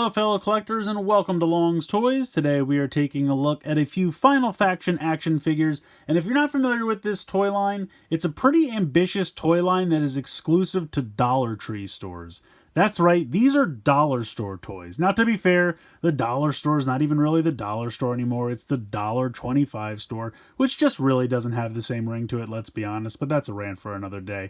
up, fellow collectors, and welcome to Long's Toys. Today we are taking a look at a few Final Faction action figures, and if you're not familiar with this toy line, it's a pretty ambitious toy line that is exclusive to Dollar Tree stores. That's right, these are dollar store toys. Now, to be fair, the dollar store is not even really the dollar store anymore. It's the $1.25 store, which just really doesn't have the same ring to it, let's be honest, but that's a rant for another day.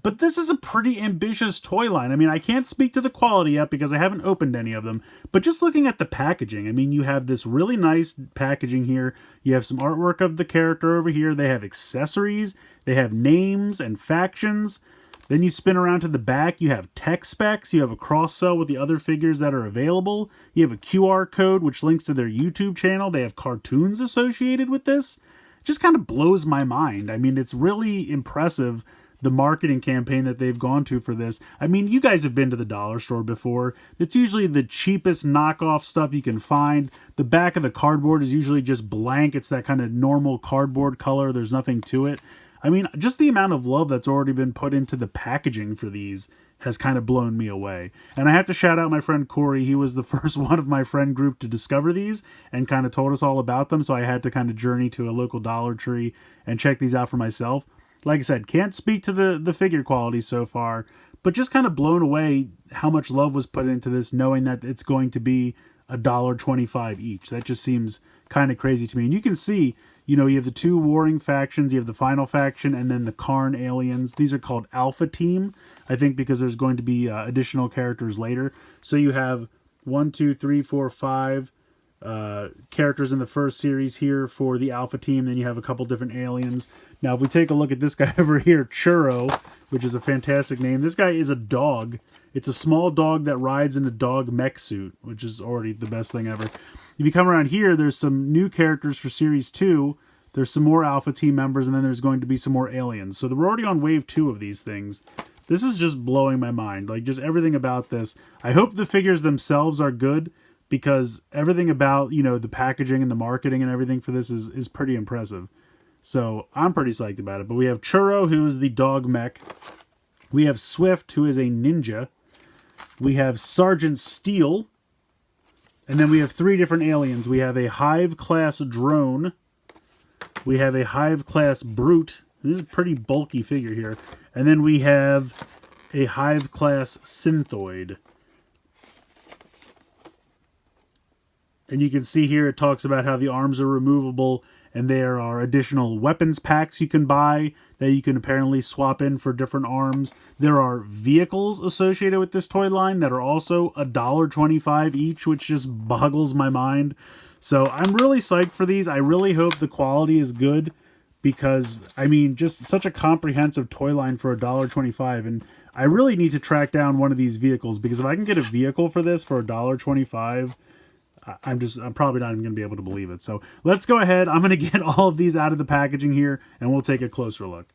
But this is a pretty ambitious toy line. I mean, I can't speak to the quality yet because I haven't opened any of them. But just looking at the packaging, I mean, you have this really nice packaging here. You have some artwork of the character over here. They have accessories. They have names and factions. Then you spin around to the back. You have tech specs. You have a cross-sell with the other figures that are available. You have a QR code, which links to their YouTube channel. They have cartoons associated with this. It just kind of blows my mind. I mean, it's really impressive, the marketing campaign that they've gone to for this. I mean, you guys have been to the dollar store before. It's usually the cheapest knockoff stuff you can find. The back of the cardboard is usually just blank. It's that kind of normal cardboard color. There's nothing to it. I mean, just the amount of love that's already been put into the packaging for these has kind of blown me away. And I have to shout out my friend Corey. He was the first one of my friend group to discover these and kind of told us all about them. So I had to kind of journey to a local Dollar Tree and check these out for myself. Like I said, can't speak to the figure quality so far, but just kind of blown away how much love was put into this, knowing that it's going to be $1.25 each. That just seems kind of crazy to me. And you can see, you know, you have the two warring factions, you have the final faction, and then the Karn aliens. These are called Alpha Team, I think, because there's going to be additional characters later. So you have 1, 2, 3, 4, 5 characters in the first series here for the Alpha Team. Then you have a couple different aliens. Now, if we take a look at this guy over here, Churro, which is a fantastic name. This guy is a dog. It's a small dog that rides in a dog mech suit, which is already the best thing ever. If you come around here, there's some new characters for Series 2. There's some more Alpha Team members, and then there's going to be some more aliens. So we're already on Wave 2 of these things. This is just blowing my mind. Like, just everything about this. I hope the figures themselves are good, because everything about, you know, the packaging and the marketing and everything for this is pretty impressive. So I'm pretty psyched about it. But we have Churro, who is the dog mech. We have Swift, who is a ninja. We have Sergeant Steel. And then we have 3 different aliens. We have a Hive-class drone. We have a Hive-class brute. This is a pretty bulky figure here. And then we have a Hive-class synthoid. And you can see here it talks about how the arms are removable, and there are additional weapons packs you can buy that you can apparently swap in for different arms. There are vehicles associated with this toy line that are also $1.25 each, which just boggles my mind. So I'm really psyched for these. I really hope the quality is good because, I mean, just such a comprehensive toy line for $1.25. And I really need to track down one of these vehicles, because if I can get a vehicle for this for $1.25, I'm probably not even going to be able to believe it. So let's go ahead. I'm going to get all of these out of the packaging here, and we'll take a closer look.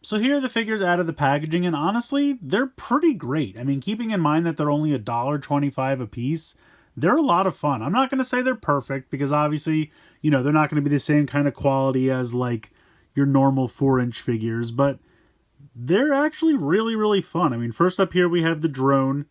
So here are the figures out of the packaging, and honestly, they're pretty great. I mean, keeping in mind that they're only $1.25 a piece, they're a lot of fun. I'm not going to say they're perfect, because obviously, you know, they're not going to be the same kind of quality as, like, your normal 4-inch figures, but they're actually really, really fun. I mean, first up here we have the drone.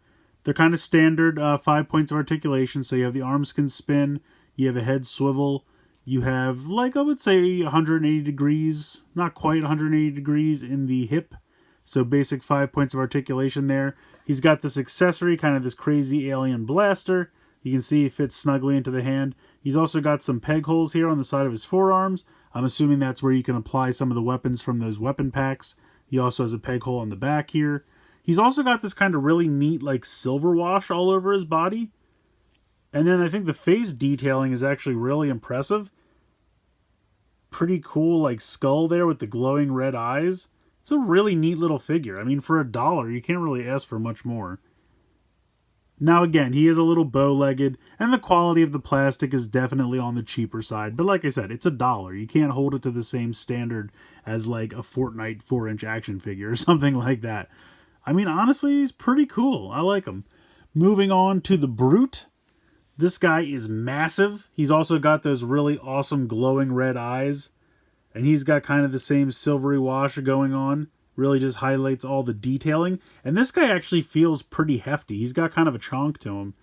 They're kind of standard 5 points of articulation. So you have the arms can spin, you have a head swivel, you have, like, I would say 180 degrees, not quite 180 degrees in the hip. So basic 5 points of articulation there. He's got this accessory, kind of this crazy alien blaster. You can see it fits snugly into the hand. He's also got some peg holes here on the side of his forearms. I'm assuming that's where you can apply some of the weapons from those weapon packs. He also has a peg hole on the back here. He's also got this kind of really neat, like, silver wash all over his body. And then I think the face detailing is actually really impressive. Pretty cool, like, skull there with the glowing red eyes. It's a really neat little figure. I mean, for $1, you can't really ask for much more. Now, again, he is a little bow-legged, and the quality of the plastic is definitely on the cheaper side. But like I said, it's $1. You can't hold it to the same standard as, like, a Fortnite 4-inch action figure or something like that. I mean, honestly, he's pretty cool. I like him. Moving on to the Brute. This guy is massive. He's also got those really awesome glowing red eyes. And he's got kind of the same silvery wash going on. Really just highlights all the detailing. And this guy actually feels pretty hefty. He's got kind of a chonk to him.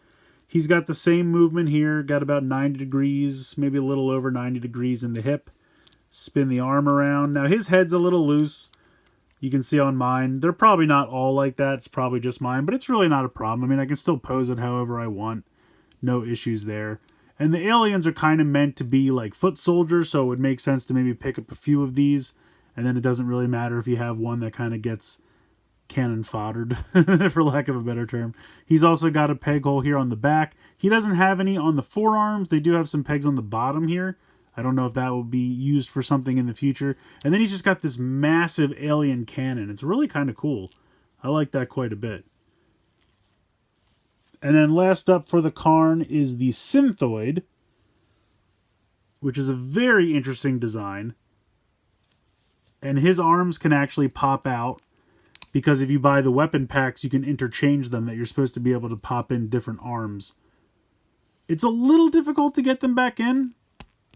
He's got the same movement here, got about 90 degrees, maybe a little over 90 degrees in the hip. Spin the arm around. Now his head's a little loose. You can see on mine. They're probably not all like that. It's probably just mine, but it's really not a problem. I mean, I can still pose it however I want. No issues there. And the aliens are kind of meant to be like foot soldiers, so it would make sense to maybe pick up a few of these, and then it doesn't really matter if you have one that kind of gets cannon foddered, for lack of a better term. He's also got a peg hole here on the back. He doesn't have any on the forearms. They do have some pegs on the bottom here. I don't know if that will be used for something in the future. And then he's just got this massive alien cannon. It's really kind of cool. I like that quite a bit. And then last up for the Karn is the Synthoid, which is a very interesting design. And his arms can actually pop out, because if you buy the weapon packs, you can interchange them, that you're supposed to be able to pop in different arms. It's a little difficult to get them back in.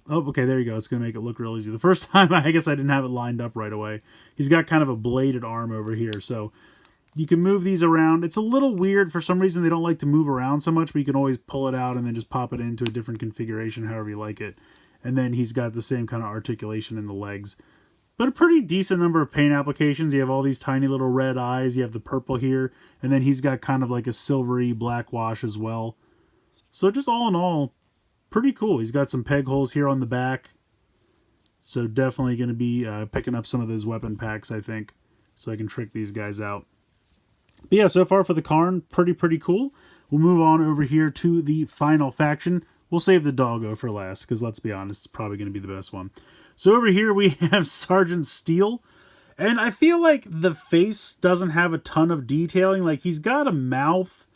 Oh, okay, there you go. It's going to make it look real easy. The first time, I guess I didn't have it lined up right away. He's got kind of a bladed arm over here, so you can move these around. It's a little weird. For some reason, they don't like to move around so much, but you can always pull it out and then just pop it into a different configuration, however you like it. And then he's got the same kind of articulation in the legs. But a pretty decent number of paint applications. You have all these tiny little red eyes. You have the purple here. And then he's got kind of like a silvery black wash as well. So just all in all, pretty cool. He's got some peg holes here on the back. So definitely going to be picking up some of those weapon packs, I think. So I can trick these guys out. But yeah, so far for the Karn, pretty cool. We'll move on over here to the final faction. We'll save the Doggo for last, because let's be honest, it's probably going to be the best one. So over here we have Sergeant Steel. And I feel like the face doesn't have a ton of detailing. Like, he's got a mouth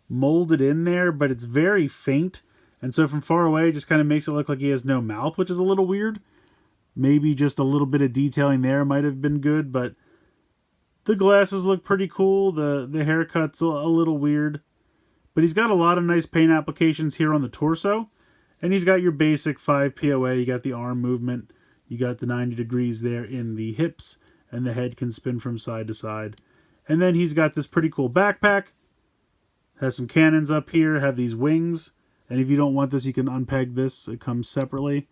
molded in there, but it's very faint. And so from far away, it just kind of makes it look like he has no mouth, which is a little weird. Maybe just a little bit of detailing there might have been good, but the glasses look pretty cool. The haircut's a little weird. But he's got a lot of nice paint applications here on the torso. And he's got your basic 5 POA. You got the arm movement. You got the 90 degrees there in the hips. And the head can spin from side to side. And then he's got this pretty cool backpack. Has some cannons up here. Have these wings. And if you don't want this, you can unpeg this. It comes separately.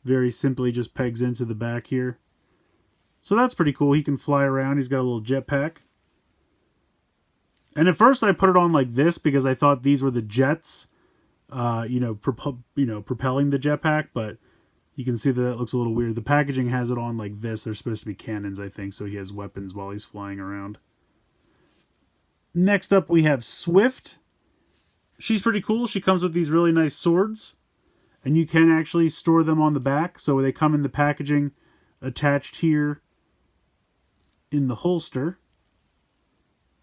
Very simply just pegs into the back here. So that's pretty cool. He can fly around. He's got a little jetpack. And at first I put it on like this because I thought these were the jets, propelling the jetpack. But you can see that it looks a little weird. The packaging has it on like this. They're supposed to be cannons, I think. So he has weapons while he's flying around. Next up we have Swift. She's pretty cool. She comes with these really nice swords. And you can actually store them on the back. So they come in the packaging attached here in the holster.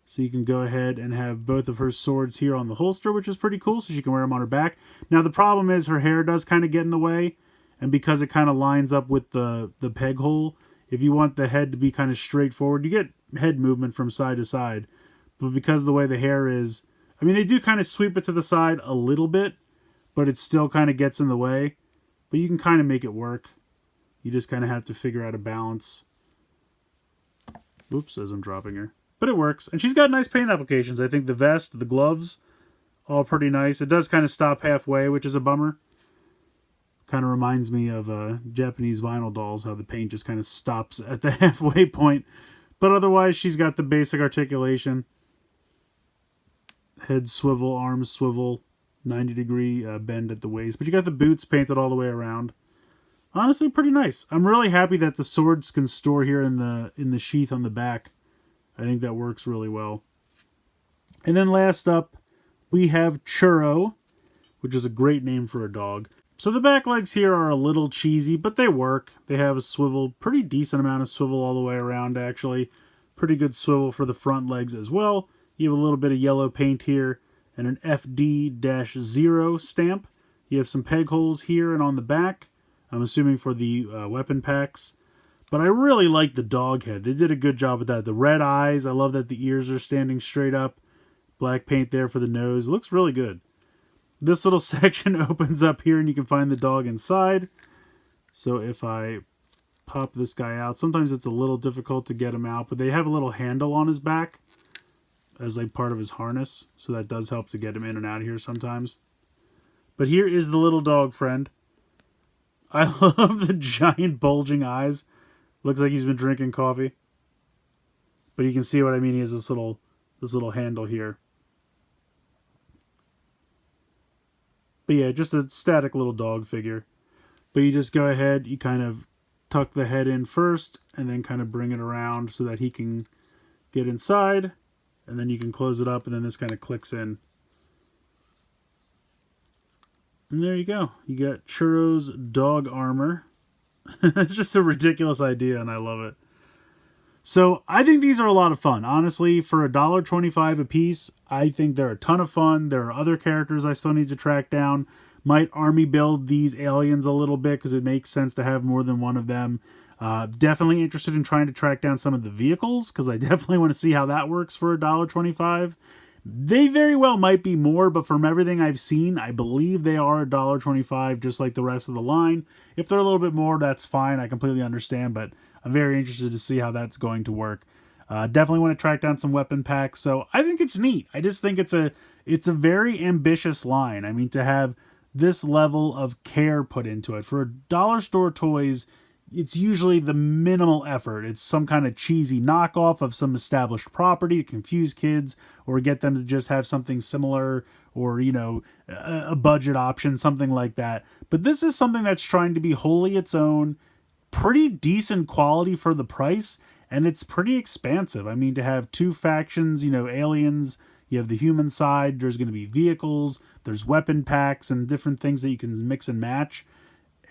So you can go ahead and have both of her swords here on the holster, which is pretty cool. So she can wear them on her back. Now the problem is her hair does kind of get in the way. And because it kind of lines up with the peg hole, if you want the head to be kind of straightforward, you get head movement from side to side. But because of the way the hair is, I mean, they do kind of sweep it to the side a little bit, but it still kind of gets in the way. But you can kind of make it work. You just kind of have to figure out a balance. Oops, as I'm dropping her. But it works. And she's got nice paint applications. I think the vest, the gloves, all pretty nice. It does kind of stop halfway, which is a bummer. Kind of reminds me of Japanese vinyl dolls, how the paint just kind of stops at the halfway point. But otherwise, she's got the basic articulation. Head swivel, arms swivel, 90-degree bend at the waist. But you got the boots painted all the way around. Honestly, pretty nice. I'm really happy that the swords can store here in the sheath on the back. I think that works really well. And then last up, we have Churro, which is a great name for a dog. So the back legs here are a little cheesy, but they work. They have a swivel, pretty decent amount of swivel all the way around, actually. Pretty good swivel for the front legs as well. You have a little bit of yellow paint here and an FD-0 stamp. You have some peg holes here and on the back. I'm assuming for the weapon packs. But I really like the dog head. They did a good job with that. The red eyes, I love that the ears are standing straight up. Black paint there for the nose. It looks really good. This little section opens up here and you can find the dog inside. So if I pop this guy out. Sometimes it's a little difficult to get him out, but they have a little handle on his back as like part of his harness, so that does help to get him in and out of here sometimes. But here is the little dog friend. I love the giant bulging eyes. Looks like he's been drinking coffee. But you can see what I mean. He has this little handle here. But yeah, just a static little dog figure. But you just go ahead, you kind of tuck the head in first, and then kind of bring it around so that he can get inside. And then you can close it up, and then this kind of clicks in. And there you go. You got Churro's dog armor. It's just a ridiculous idea, and I love it. So I think these are a lot of fun. Honestly, for $1.25 a piece, I think they're a ton of fun. There are other characters I still need to track down. Might army build these aliens a little bit because it makes sense to have more than one of them. Definitely interested in trying to track down some of the vehicles because I definitely want to see how that works for $1.25. They very well might be more, but from everything I've seen, I believe they are $1.25, just like the rest of the line. If they're a little bit more, that's fine. I completely understand, but I'm very interested to see how that's going to work. Definitely want to track down some weapon packs, so I think it's neat. I just think it's a very ambitious line. I mean, to have this level of care put into it. For dollar store toys, it's usually the minimal effort. It's some kind of cheesy knockoff of some established property to confuse kids or get them to just have something similar or, you know, a budget option, something like that. But this is something that's trying to be wholly its own, pretty decent quality for the price, and it's pretty expansive. I mean, to have two factions, you know, aliens, you have the human side, there's going to be vehicles, there's weapon packs and different things that you can mix and match.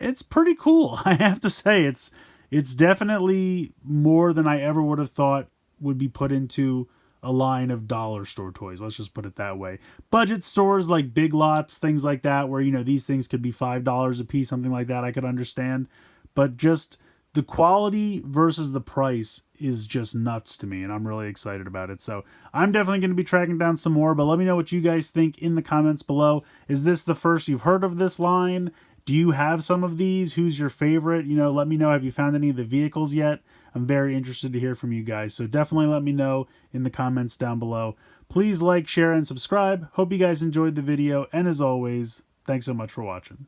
It's pretty cool. I have to say, it's definitely more than I ever would have thought would be put into a line of dollar store toys. Let's just put it that way. Budget stores like Big Lots, things like that, where, you know, these things could be $5 a piece, something like that, I could understand. But just the quality versus the price is just nuts to me, and I'm really excited about it. So I'm definitely going to be tracking down some more, but let me know what you guys think in the comments below. Is this the first you've heard of this line? Do you have some of these? Who's your favorite? You know, let me know. Have you found any of the vehicles yet? I'm very interested to hear from you guys. So definitely let me know in the comments down below. Please like, share, and subscribe. Hope you guys enjoyed the video. And as always, thanks so much for watching.